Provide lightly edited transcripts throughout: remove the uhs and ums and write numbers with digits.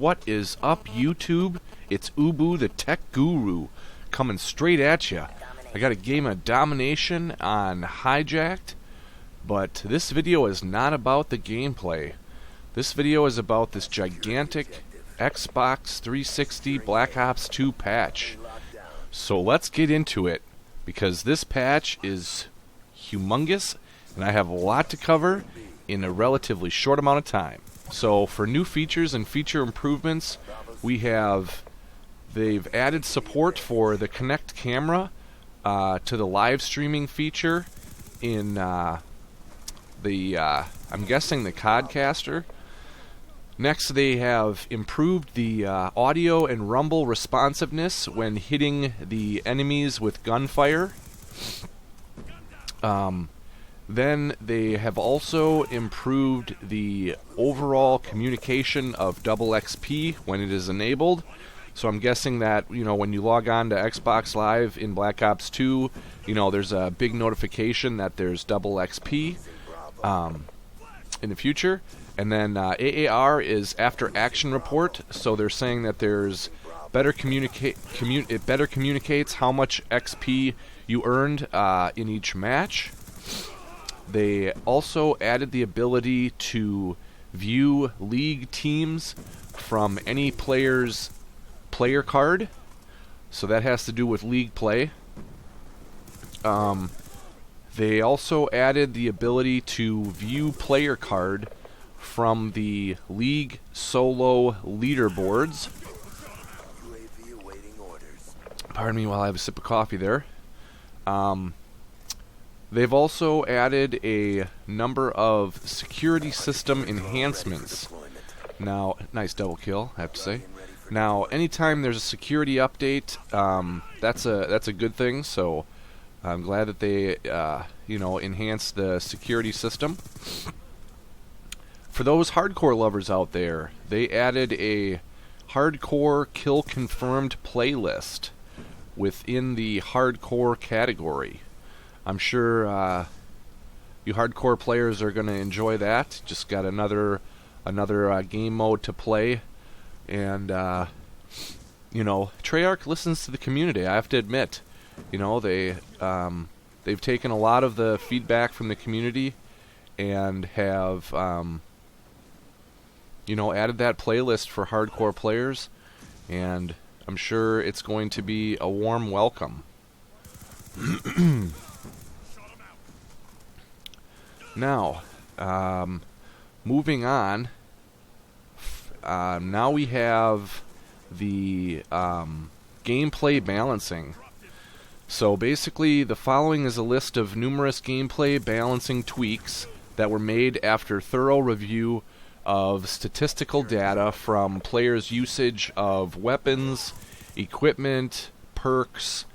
What is up, YouTube? It's Ubu the Tech Guru coming straight at you. I got a game of Domination on Hijacked, but this video is not about the gameplay. This video is about this gigantic Xbox 360 Black Ops 2 patch. So let's get into it, because this patch is humongous, and I have a lot to cover in a relatively short amount of time. So for new features and feature improvements, they've added support for the Connect camera to the live streaming feature in I'm guessing the Codcaster. Next, they have improved the audio and rumble responsiveness when hitting the enemies with gunfire. Then they have also improved the overall communication of double XP when it is enabled. So I'm guessing that, when you log on to Xbox Live in Black Ops 2, there's a big notification that there's double XP in the future. And then AAR is after action report, so they're saying that there's it better communicates how much XP you earned in each match. They also added the ability to view league teams from any player's player card. So that has to do with league play. They also added the ability to view player card from the league solo leaderboards. Pardon me while I have a sip of coffee there. They've also added a number of security system enhancements. Now, nice double kill, I have to say. Now, anytime there's a security update, that's a good thing. So, I'm glad that they, enhanced the security system. For those hardcore lovers out there, they added a hardcore kill confirmed playlist within the hardcore category. I'm sure you hardcore players are going to enjoy that. Just got another game mode to play, and Treyarch listens to the community. I have to admit, they've taken a lot of the feedback from the community and have added that playlist for hardcore players, and I'm sure it's going to be a warm welcome. Now, moving on, now we have the gameplay balancing. So basically, the following is a list of numerous gameplay balancing tweaks that were made after thorough review of statistical data from players' usage of weapons, equipment, perks,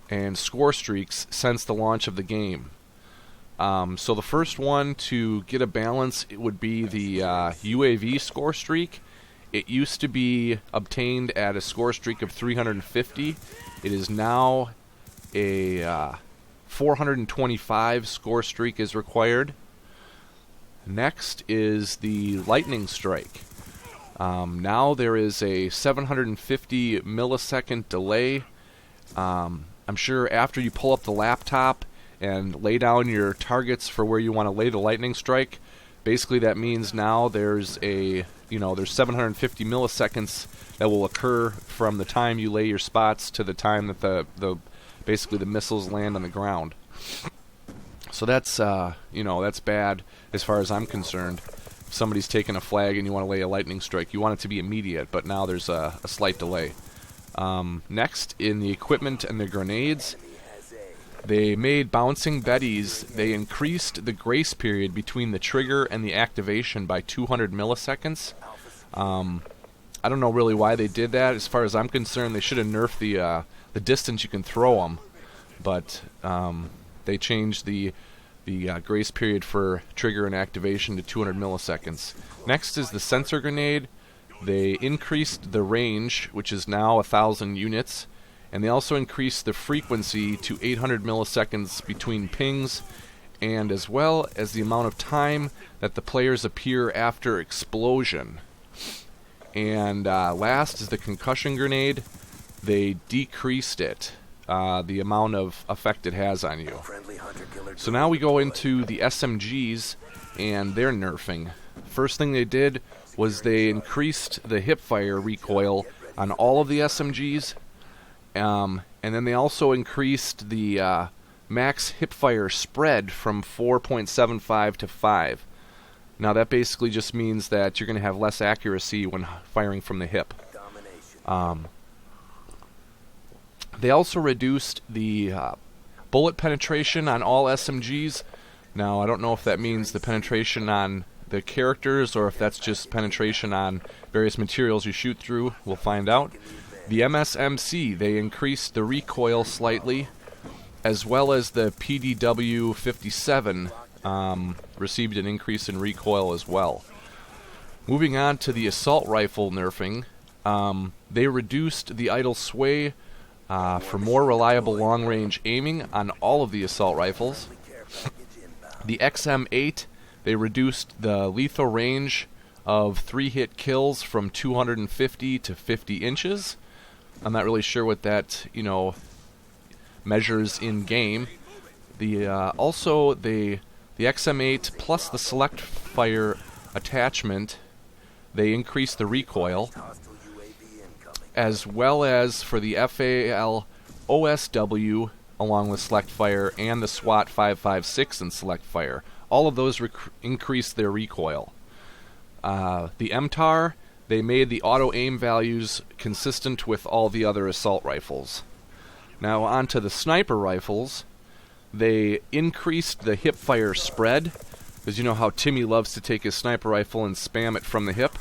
and score streaks since the launch of the game. So the first one to get a balance, it would be the UAV score streak. It used to be obtained at a score streak of 350. It is now a 425 score streak is required. Next is the lightning strike. Now there is a 750 millisecond delay. I'm sure after you pull up the laptop and lay down your targets for where you want to lay the lightning strike, basically that means now there's there's 750 milliseconds that will occur from the time you lay your spots to the time that the missiles land on the ground. So that's that's bad as far as I'm concerned. If somebody's taking a flag and you want to lay a lightning strike, you want it to be immediate, but now there's a slight delay. Next, in the equipment and the grenades, they made bouncing Bettys. They increased the grace period between the trigger and the activation by 200 milliseconds. I don't know really why they did that. As far as I'm concerned, they should have nerfed the distance you can throw them. But they changed the grace period for trigger and activation to 200 milliseconds. Next is the sensor grenade. They increased the range, which is now 1,000 units. And they also increased the frequency to 800 milliseconds between pings, and as well as the amount of time that the players appear after explosion. And last is the concussion grenade. They decreased it, the amount of effect it has on you. So now we go into the SMGs and their nerfing. First thing they did was they increased the hipfire recoil on all of the SMGs, and then they also increased the max hipfire spread from 4.75 to 5. Now that basically just means that you're going to have less accuracy when firing from the hip. They also reduced the bullet penetration on all SMGs. Now I don't know if that means the penetration on the characters or if that's just penetration on various materials you shoot through. We'll find out. The MSMC, they increased the recoil slightly, as well as the PDW 57 received an increase in recoil as well. Moving on to the assault rifle nerfing, they reduced the idle sway for more reliable long-range aiming on all of the assault rifles. The XM8, they reduced the lethal range of 3-hit kills from 250 to 50 inches. I'm not really sure what that, measures in game. Also the XM8 plus the select fire attachment, they increased the recoil, as well as for the FAL OSW along with select fire and the SWAT 556 and select fire. All of those increased their recoil. The MTAR, they made the auto aim values consistent with all the other assault rifles. Now on to the sniper rifles. They increased the hip fire spread, because you know how Timmy loves to take his sniper rifle and spam it from the hip.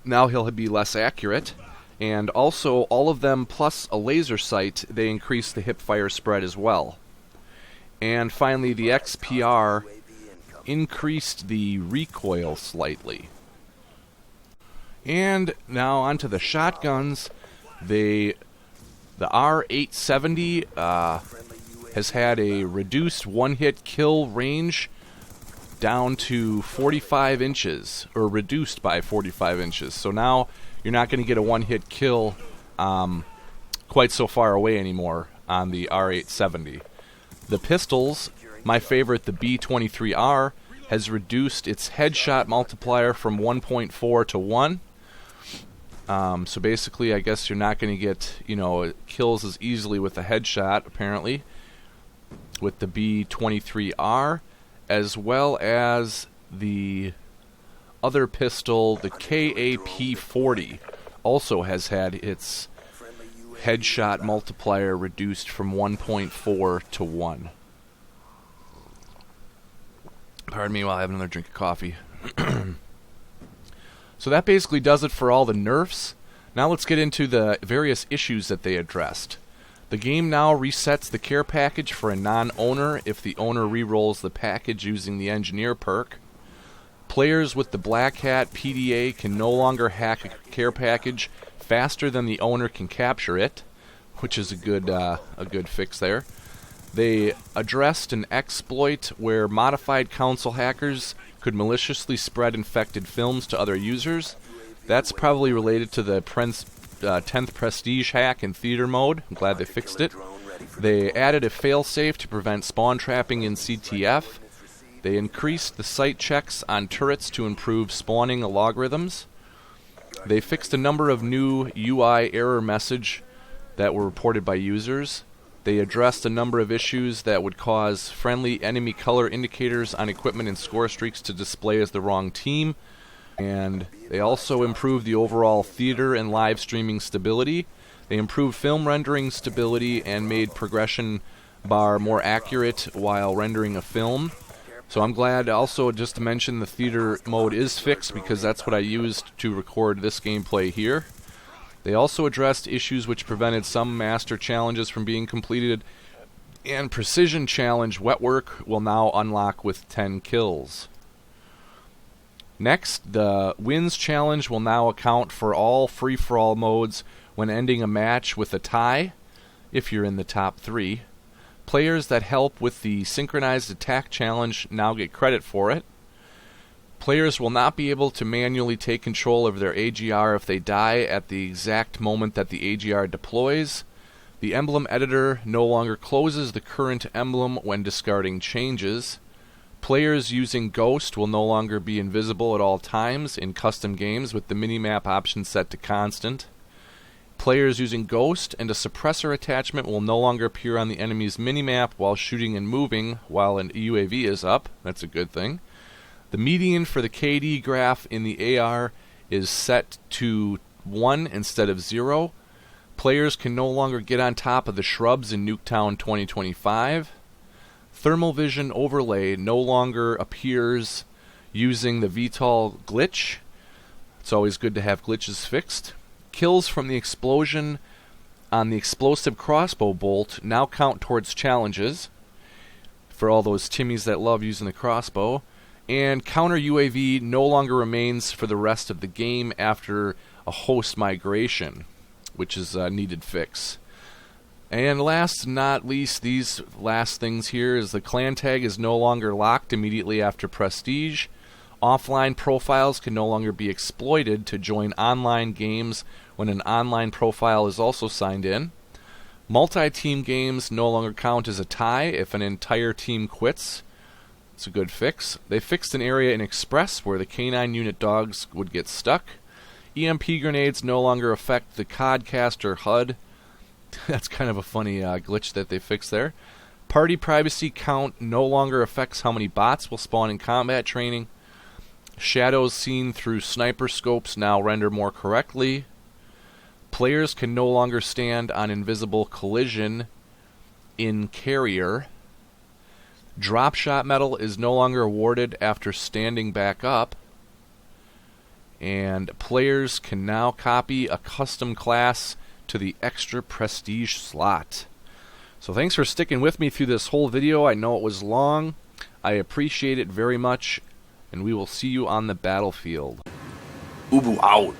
Now he'll be less accurate. And also, all of them plus a laser sight, they increased the hip fire spread as well. And finally, the XPR increased the recoil slightly. And now onto the shotguns. The R870 has had a reduced one-hit kill range down to 45 inches, or reduced by 45 inches. So now you're not going to get a one-hit kill quite so far away anymore on the R870. The pistols, my favorite, the B23R, has reduced its headshot multiplier from 1.4 to 1. So basically, I guess you're not going to get, kills as easily with a headshot, apparently, with the B23R, as well as the other pistol, the KAP-40, also has had its headshot multiplier reduced from 1.4 to 1. Pardon me while I have another drink of coffee. So that basically does it for all the nerfs. Now let's get into the various issues that they addressed. The game now resets the care package for a non-owner if the owner re-rolls the package using the engineer perk. Players with the Black Hat PDA can no longer hack a care package faster than the owner can capture it, which is a good fix there. They addressed an exploit where modified console hackers could maliciously spread infected films to other users. That's probably related to the 10th Prestige hack in theater mode. I'm glad they fixed it. They added a failsafe to prevent spawn trapping in CTF. They increased the sight checks on turrets to improve spawning algorithms. They fixed a number of new UI error message that were reported by users. They addressed a number of issues that would cause friendly enemy color indicators on equipment and score streaks to display as the wrong team. And they also improved the overall theater and live streaming stability. They improved film rendering stability and made progression bar more accurate while rendering a film. So I'm glad also just to mention the theater mode is fixed because that's what I used to record this gameplay here. They also addressed issues which prevented some master challenges from being completed, and precision challenge wet work will now unlock with 10 kills. Next, the wins challenge will now account for all free-for-all modes when ending a match with a tie, if you're in the top 3. Players that help with the synchronized attack challenge now get credit for it. Players will not be able to manually take control of their AGR if they die at the exact moment that the AGR deploys. The emblem editor no longer closes the current emblem when discarding changes. Players using Ghost will no longer be invisible at all times in custom games with the minimap option set to constant. Players using Ghost and a suppressor attachment will no longer appear on the enemy's minimap while shooting and moving while an UAV is up. That's a good thing. The median for the KD graph in the AR is set to 1 instead of 0. Players can no longer get on top of the shrubs in Nuketown 2025. Thermal vision overlay no longer appears using the VTOL glitch. It's always good to have glitches fixed. Kills from the explosion on the explosive crossbow bolt now count towards challenges for all those Timmies that love using the crossbow. And counter UAV no longer remains for the rest of the game after a host migration, which is a needed fix. And last but not least, these last things here is the clan tag is no longer locked immediately after Prestige. Offline profiles can no longer be exploited to join online games when an online profile is also signed in. Multi-team games no longer count as a tie if an entire team quits. It's a good fix. They fixed an area in Express where the K9 unit dogs would get stuck. EMP grenades no longer affect the Codcaster HUD. That's kind of a funny glitch that they fixed there. Party privacy count no longer affects how many bots will spawn in combat training. Shadows seen through sniper scopes now render more correctly. Players can no longer stand on invisible collision in carrier. Drop shot medal is no longer awarded after standing back up. And players can now copy a custom class to the extra prestige slot. So thanks for sticking with me through this whole video. I know it was long. I appreciate it very much. And we will see you on the battlefield. Ubu out.